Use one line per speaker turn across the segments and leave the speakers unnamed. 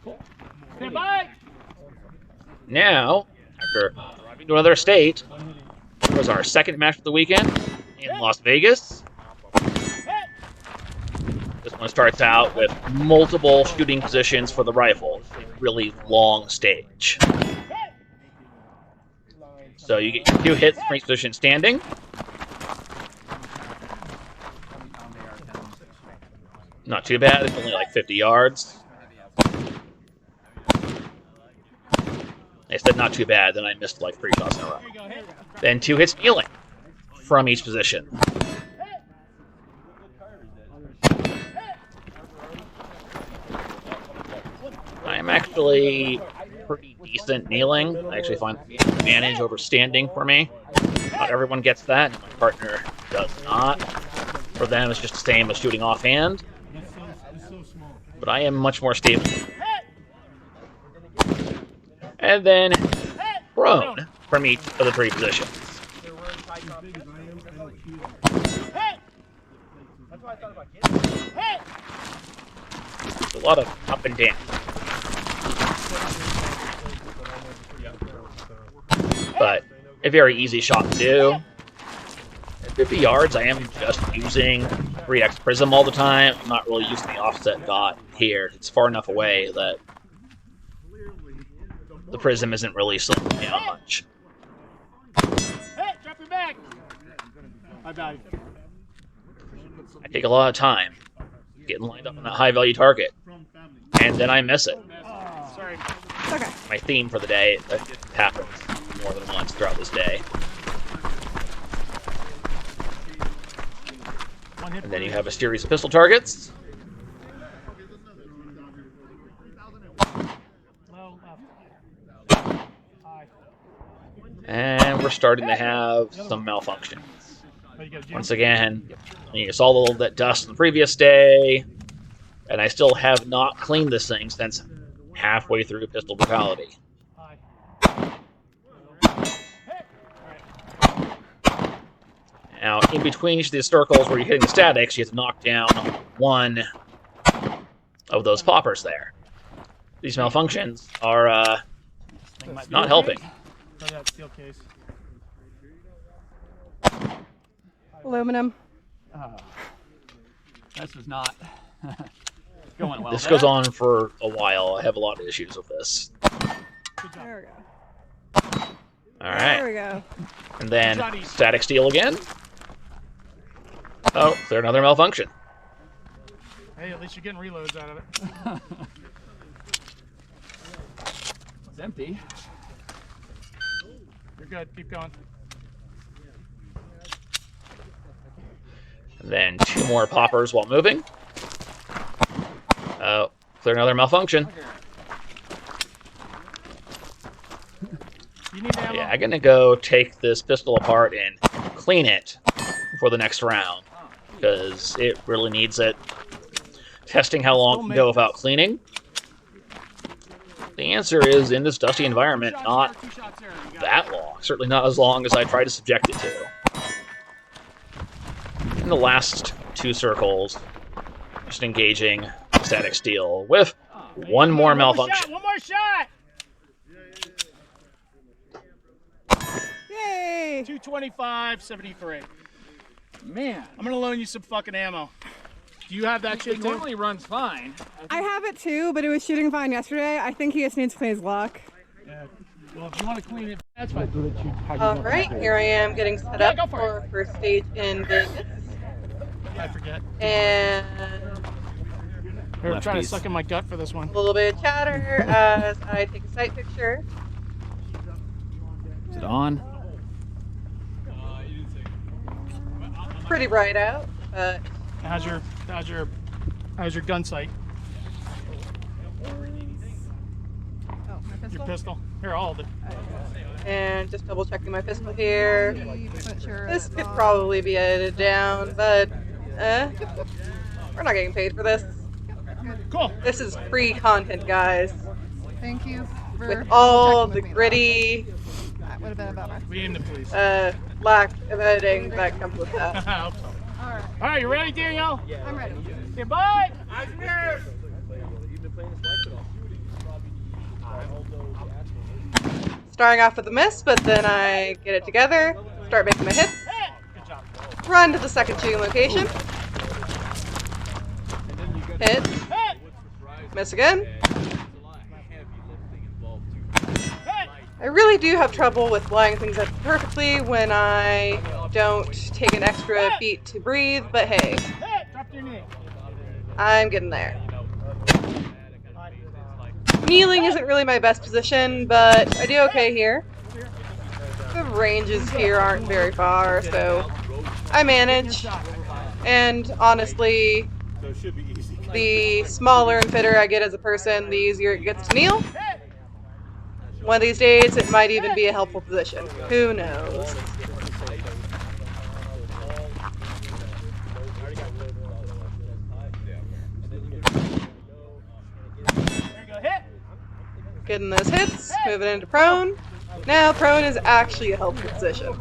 Okay, bye.
Now, after driving to another state, it was our second match of the weekend in Las Vegas. This one starts out with multiple shooting positions for the rifle. It's a really long stage. So you get 2 hits from each position standing. Not too bad, it's only like 50 yards. I said not too bad, then I missed like 3 shots in a row. Then 2 hits kneeling from each position. I'm actually pretty decent kneeling. I actually find the advantage over standing for me. Not everyone gets that, and my partner does not. For them, it's just the same as shooting offhand. But I am much more stable. And then prone from each of the 3 positions. There's a lot of up and down. But a very easy shot to do. At 50 yards, I am just using 3x prism all the time. I'm not really using the offset dot here. It's far enough away that the prism isn't really slowing down much.
Hey, drop your back. I
take a lot of time getting lined up on that high-value target, and then I miss it.
Sorry.
Okay.
My theme for the day, that happens more than once throughout this day. And then you have a series of pistol targets. And we're starting to have some malfunctions. Once again, you saw all that dust on the previous day, and I still have not cleaned this thing since halfway through Pistol Brutality. Now, in between each of these circles where you're hitting the statics, you have to knock down one of those poppers there. These malfunctions are not helping.
That steel case.
Aluminum.
This is not going well.
This goes on for a while. I have a lot of issues with this.
There we go.
Alright.
There we go.
And then static steel again. Oh, is there another malfunction?
Hey, at least you're getting reloads out of it.
It's empty.
You're good. Keep going.
And then 2 more poppers while moving. Oh, is there another malfunction?
You need ammo?
Yeah, I'm gonna go take this pistol apart and clean it for the next round, because it really needs it. Testing how long it can go without cleaning. The answer is, in this dusty environment, not that long. Certainly not as long as I try to subject it to. In the last 2 circles, just engaging static steel with 1 more malfunction.
One more shot!
Yay!
225, 73.
Man,
I'm gonna loan you some fucking ammo. Do you have that shit
it
too?
normally runs fine.
I have it too, but it was shooting fine yesterday. I think he just needs to clean his luck.
Yeah. Well, if you want to clean it, that's fine.
All right, here I am getting set
Yeah,
up
go for
for first stage in Vegas.
I forget.
And
We're trying to
Lefties.
suck in my gut for this one.
a little bit of chatter as I take a sight picture.
Is it on?
Pretty bright out, but
How's your gun sight?
oh, my
Your
pistol.
pistol? Here, I'll hold it.
And just double checking my pistol here.
80% sure
This
that's
could
on.
probably be edited down, but we're not getting paid for this.
Cool.
This is free content, guys.
Thank you for
With all
checking
the
with me,
gritty
though. That would have been about my.
We aim to please.
lack of editing that comes with that.
I hope so.
All right,
All right, you ready, Danielle?
I'm ready.
Okay, bye.
Starting off with a miss, but then I get it together, start making my hits,
Good job.
run to the second shooting location, hit, miss again. I really do have trouble with lining things up perfectly when I don't take an extra beat to breathe, but hey,
Drop your knee.
I'm getting there. Kneeling isn't really my best position, but I do okay here. The ranges here aren't very far, so I manage. And honestly, the smaller and fitter I get as a person, the easier it gets to kneel. One of these days, it might even be a helpful position. Who knows? Getting those hits, moving into prone. Now prone is actually a helpful position.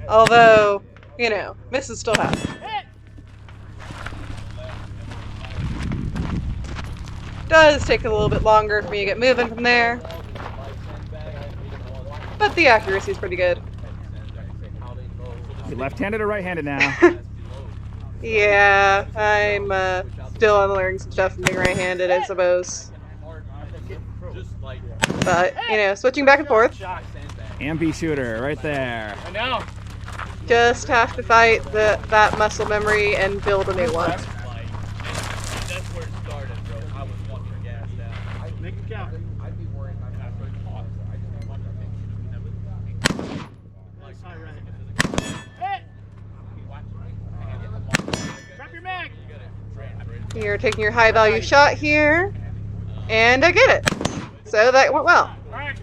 Although, you know, misses still happen. Does take a little bit longer for me to get moving from there. But the accuracy is pretty good.
You left-handed or right-handed now?
Yeah, I'm still unlearning some stuff from being right-handed, I suppose. But, you know, switching back and forth.
Ambi shooter, right there.
I know.
Just have to fight that muscle memory and build a new one.
Make it count. Drop your mag.
You're taking your high value shot here, and I get it. So that went well.
Alright.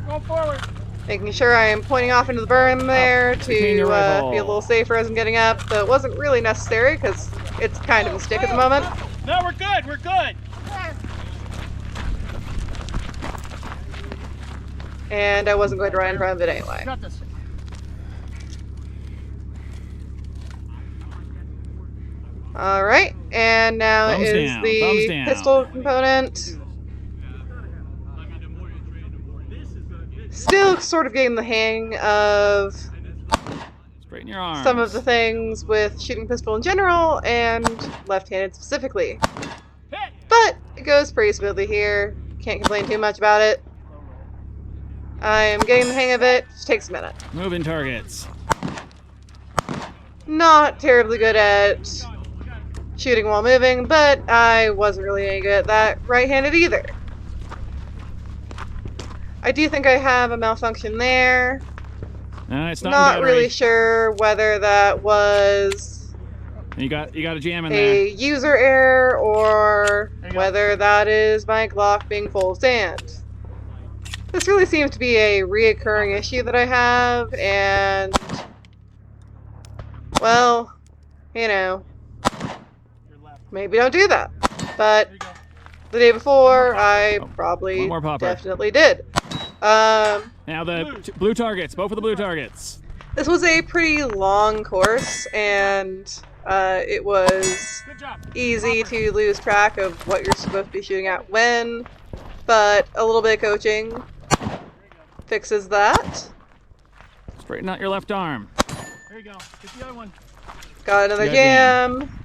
Go forward.
Making sure I am pointing off into the berm there to
Between your
be
rifle.
a little safer as I'm getting up, though it wasn't really necessary because it's kind of a stick at the moment.
No, we're good. We're good.
And I wasn't going to run in front of it anyway.
Got this.
Alright, and now
Thumbs
is
down,
the
thumbs down.
pistol component. Still sort of getting the hang of
Straighten your arms.
some of the things with shooting pistol in general and left-handed specifically. But it goes pretty smoothly here. Can't complain too much about it. I am getting the hang of it. Just takes a minute.
Moving targets.
Not terribly good at shooting while moving, but I wasn't really any good at that right-handed either. I do think I have a malfunction there.
It's not,
Not
in battery.
really sure whether that was
You got a jam in
a
there.
user error or
There you go.
whether that is my Glock being full of sand. This really seems to be a reoccurring issue that I have, and well, you know,
Your left.
maybe don't do that. But
There you go.
the day before, I
Oh,
probably
one more popper.
definitely did.
Now the blue targets, both of the blue targets.
This was a pretty long course, and it was
Good job.
easy to lose track of what you're supposed to be shooting at when, but a little bit of coaching fixes that.
Straighten out your left arm.
There you go. Get the other one.
Got another
Good
jam.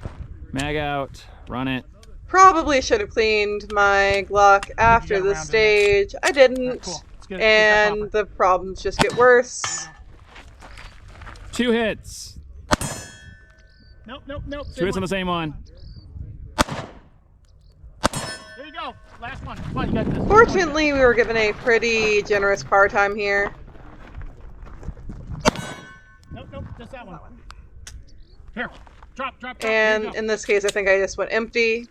Mag out. Run it.
Probably should have cleaned my Glock after
got
this
around to
stage. I didn't,
Alright, cool. Let's get that
and
popper.
the problems just get worse.
2 hits.
Nope, nope, nope.
2 hits on the same one.
There you go. Last one. Come on, you got this.
Fortunately, we were given a pretty generous par time here.
Nope, nope. Just that one. Here. Drop, drop, drop.
And
There you go.
in this case, I think I just went empty.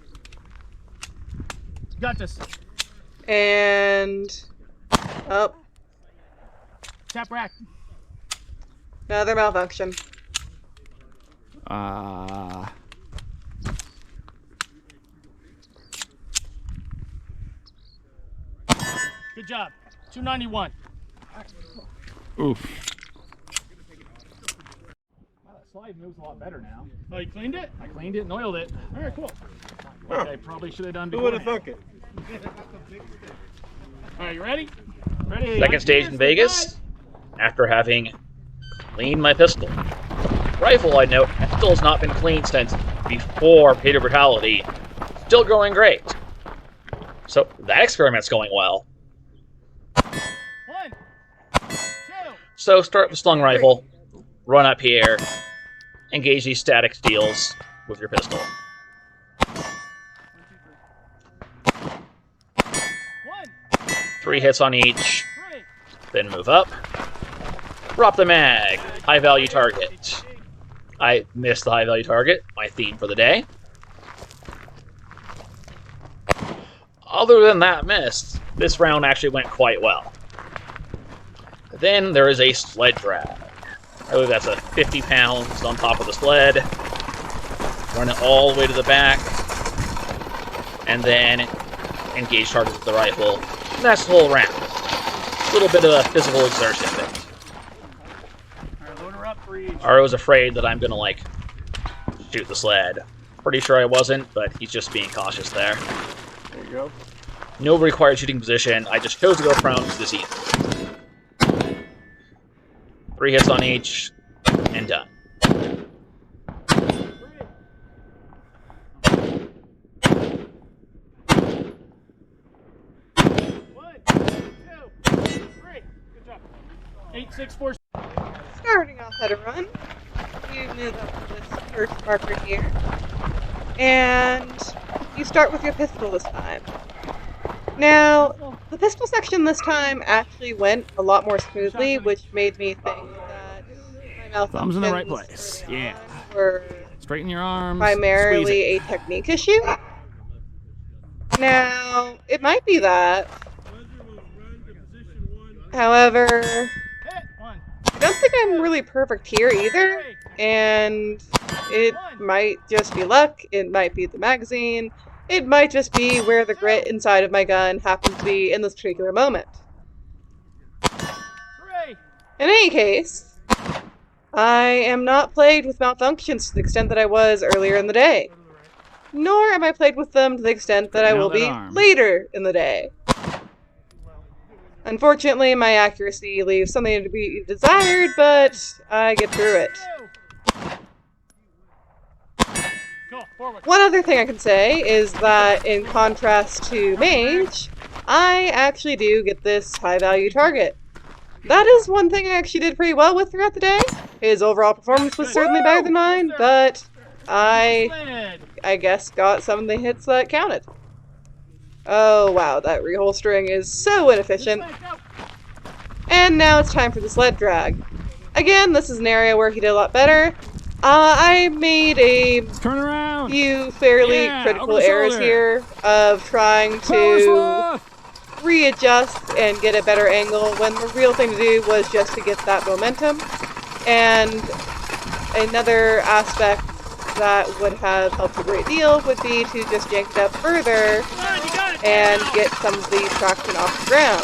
You got this.
And oh,
Tap rack.
another malfunction.
Good job. 291.
Oof. slide moves a lot better now.
Oh, you cleaned it?
I cleaned it and oiled it.
All right, cool.
Like I probably should have done
Who
before.
would have thunk it?
All right, you ready? Ready?
Second stage in Vegas, after having cleaned my pistol. Rifle, I note, still has not been cleaned since before Potato Brutality. Still going great. So that experiment's going well.
1, 2.
So start with slung rifle, run up here, engage these static steals with your pistol. 3 hits on each,
3.
then move up. Drop the mag, high value target. I missed the high value target, my theme for the day. Other than that miss, this round actually went quite well. Then there is a sled drag. I believe that's a 50 pounds on top of the sled. Run it all the way to the back. And then engage targets with the rifle. And that's the whole round. A little bit of a physical exertion there.
All right, load her up for each.
I was afraid that I'm gonna, like, shoot the sled. Pretty sure I wasn't, but he's just being cautious there.
There you go.
No required shooting position. I just chose to go prone to this easy. 3 hits on each, and done.
Good job. 8, 6, 4.
Starting off at a run, you move up to this first marker here, and you start with your pistol this time. Now, the pistol section this time actually went a lot more smoothly, which made me think that my malfunctions
Thumbs in the right place. Yeah.
were
Straighten your arms.
primarily
Squeeze
a technique issue. Now, it might be that. However,
Hit. 1.
I don't think I'm really perfect here either, and it might just be luck, it might be the magazine, it might just be where the grit inside of my gun happens to be in this particular moment.
3.
In any case, I am not plagued with malfunctions to the extent that I was earlier in the day. Nor am I plagued with them to the extent that I will be later in the day. Unfortunately, my accuracy leaves something to be desired, but I get through it.
2. Go, forward.
One other thing I can say is that, in contrast to Mage, I actually do get this high-value target. That is one thing I actually did pretty well with throughout the day. His overall performance was certainly better than mine, but I guess got some of the hits that counted. Oh wow, that reholstering is so inefficient. And now it's time for the sled drag. Again, this is an area where he did a lot better. I made a
Turn around.
few fairly
Yeah,
critical
over the
errors
shoulder.
here of trying
Power
to
slide.
readjust and get a better angle when the real thing to do was just to get that momentum. And another aspect that would have helped a great deal would be to just yank it up further and get some of the traction off the ground.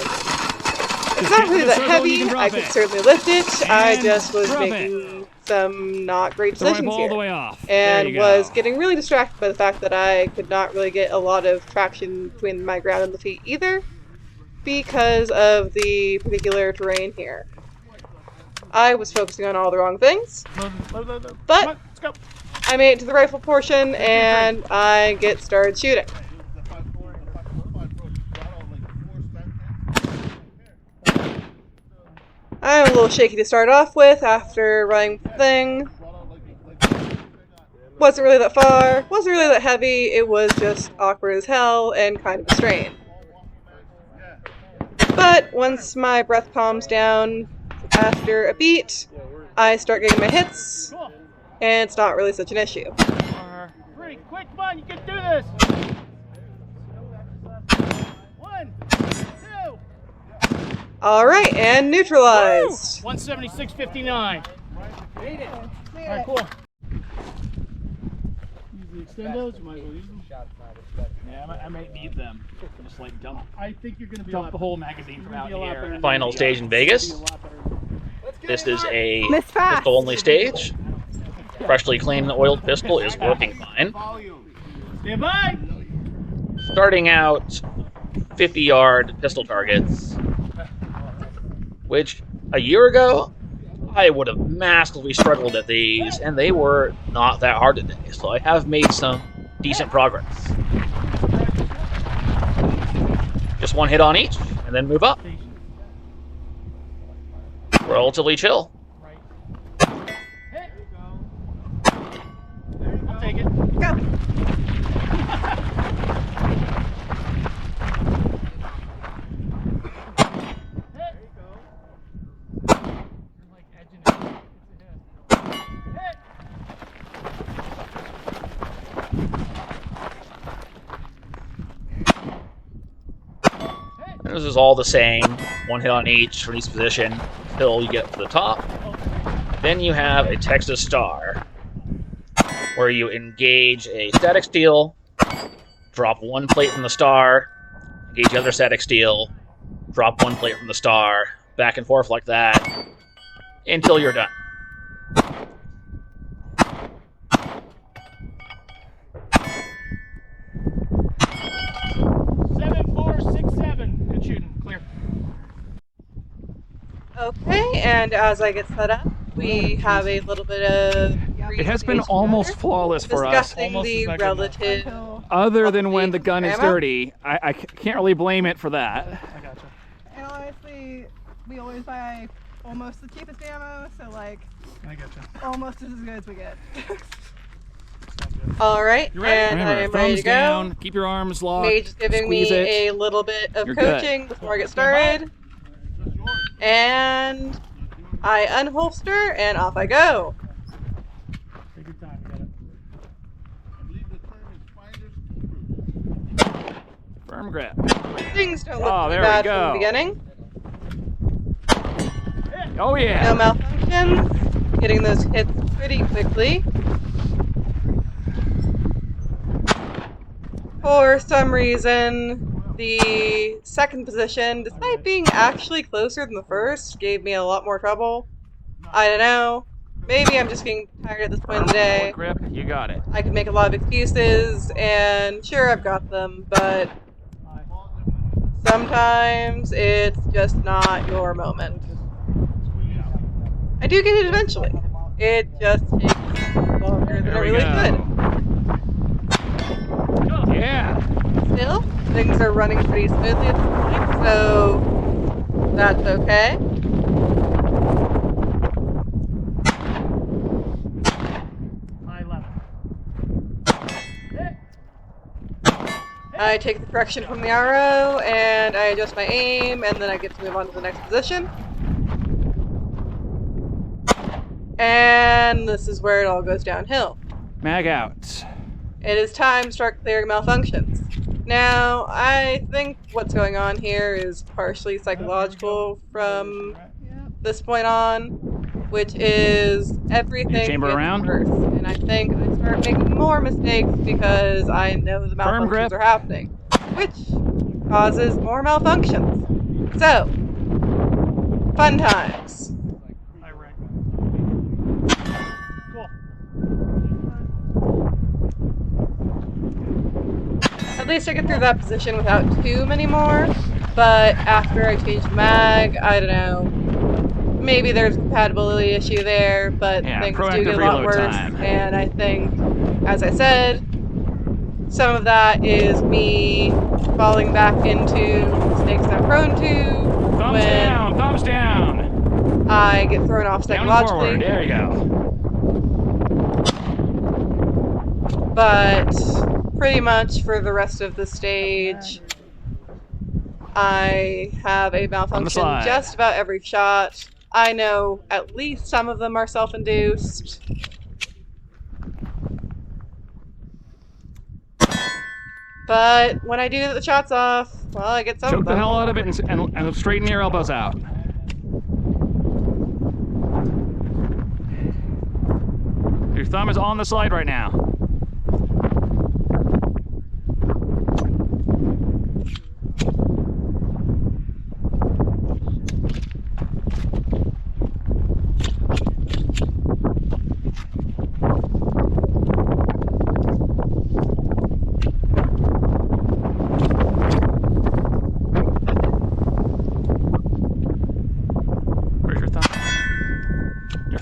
It's not really that heavy, I could certainly lift it, I just was making some not great
The rifle
decisions
all the
here.
way off.
And
There you
was
go.
getting really distracted by the fact that I could not really get a lot of traction between my ground and the feet either, because of the particular terrain here. I was focusing on all the wrong things,
Load.
but
Come on, let's go.
I made it to the rifle portion and I get started shooting. I'm a little shaky to start off with after running the thing. Wasn't really that far, wasn't really that heavy, it was just awkward as hell and kind of a strain. But once my breath calms down after a beat, I start getting my hits,
Cool.
and it's not really such an issue.
3, quick, come on, you can do this. 1, 2.
Alright, and neutralized.
176.59.
Made it.
Alright, cool. Use the extendos, you might as well use them.
Yeah, I might need them. Just like dump
I think you're going to be a
the
lot
whole magazine from out here.
Final stage in Vegas. This is a
Miss Fast.
pistol-only stage. freshly cleaned oiled pistol is working fine.
Stand by.
Starting out 50-yard pistol targets, which a year ago I would have massively struggled at these, and they were not that hard today, so I have made some decent progress. Just one hit on each, and then move up. Relatively chill.
I'll take it.
Go.
And this is all the same, one hit on each from each position until you get to the top. Then you have a Texas Star, where you engage a static steel, drop one plate from the star, engage the other static steel, drop one plate from the star, back and forth like that, until you're done.
Good shooting. Clear.
Okay, and as I get set up, we have a little bit of
It has been almost flawless for us,
discussing
Almost is
the
not good enough.
relative.
Until,
other than when the gun is
Ammo?
dirty. I can't really blame it for that.
I gotcha.
and honestly, we always buy almost the cheapest ammo, so like
I gotcha.
almost as good as we get.
All right,
You ready?
and I
Remember,
am ready
thumbs
to go.
down, keep your arms locked,
Mage is giving
squeeze
me
it.
a little bit of
You're good.
coaching before I get started. And I unholster and off I go.
Take your time. You got it.
Firm grip.
Things don't look
Oh,
too
there we
bad
go.
from the beginning.
Oh
No
yeah.
malfunctions. Getting those hits pretty quickly. For some reason, the second position, despite being actually closer than the first, gave me a lot more trouble. I don't know. Maybe I'm just getting tired at this point in the day.
Grip. You got it.
I could make a lot of excuses, and sure, I've got them, but sometimes it's just not your moment. I do get it eventually. It just takes longer than
There
it
we
really
go.
could.
Yeah.
Still, things are running pretty smoothly at this point, so that's okay.
High level.
I take the correction from the arrow, and I adjust my aim, and then I get to move on to the next position. And this is where it all goes downhill.
Mag out.
It is time to start clearing malfunctions. Now, I think what's going on here is partially psychological from this point on, which is everything
chamber
gets
around?
worse. And I think I start making more mistakes because I know the
Firm grip.
malfunctions are happening, which causes more malfunctions. So, fun times.
High rank. Cool.
At least I get through that position without too many more, but after I change the mag, I don't know. Maybe there's a compatibility issue there, but
Yeah,
things do
proactive
get a lot
reload
worse.
time.
And I think, as I said, some of that is me falling back into mistakes I'm prone to
Thumbs
when
down. Thumbs down.
I get thrown off
Down and forward.
psychologically.
There you go.
But pretty much for the rest of the stage, I have a malfunction
slide.
just about every shot. I know at least some of them are self-induced. But when I do get the shots off, well, I get some
Choke
of
the
them.
hell out of it and straighten your elbows out. Your thumb is on the slide right now.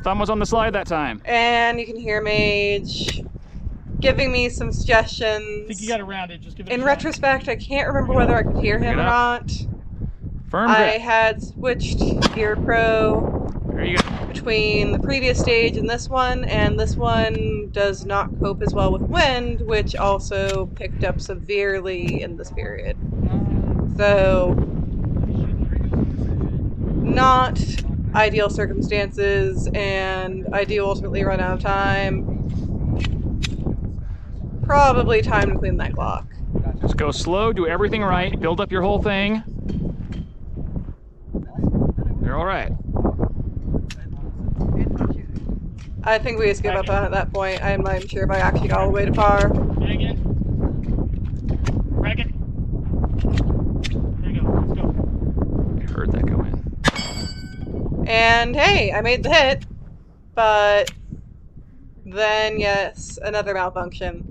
thumb was on the slide that time.
And you can hear Mage giving me some
I think
suggestions.
you got around it. Just give it a
In
shot.
retrospect, I can't remember whether I could hear him
Get
or
up.
not.
Firm
I
grip.
had switched Gear Pro
There you go.
between the previous stage and this one does not cope as well with wind, which also picked up severely in this period. So, not ideal circumstances, and I do ultimately run out of time. Probably time to clean that clock.
Just go slow, do everything right, build up your whole thing. You're all right.
I think we just give up on it at that point. I'm not even sure if I actually got all the way to par.
Bang it. Rack it. There you go. Let's go.
I heard that go in.
And hey, I made the hit, but then yes, another malfunction.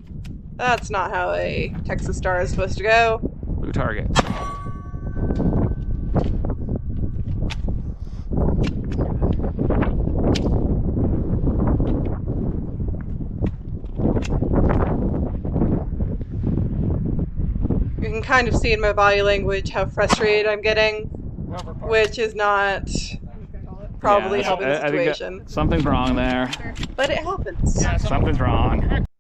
That's not how a Texas Star is supposed to go.
Blue target.
You can kind of see in my body language how frustrated I'm getting, which is not probably
Yeah,
helping the
I think that
situation.
something's wrong there.
But it happens.
Yeah,
Something's wrong.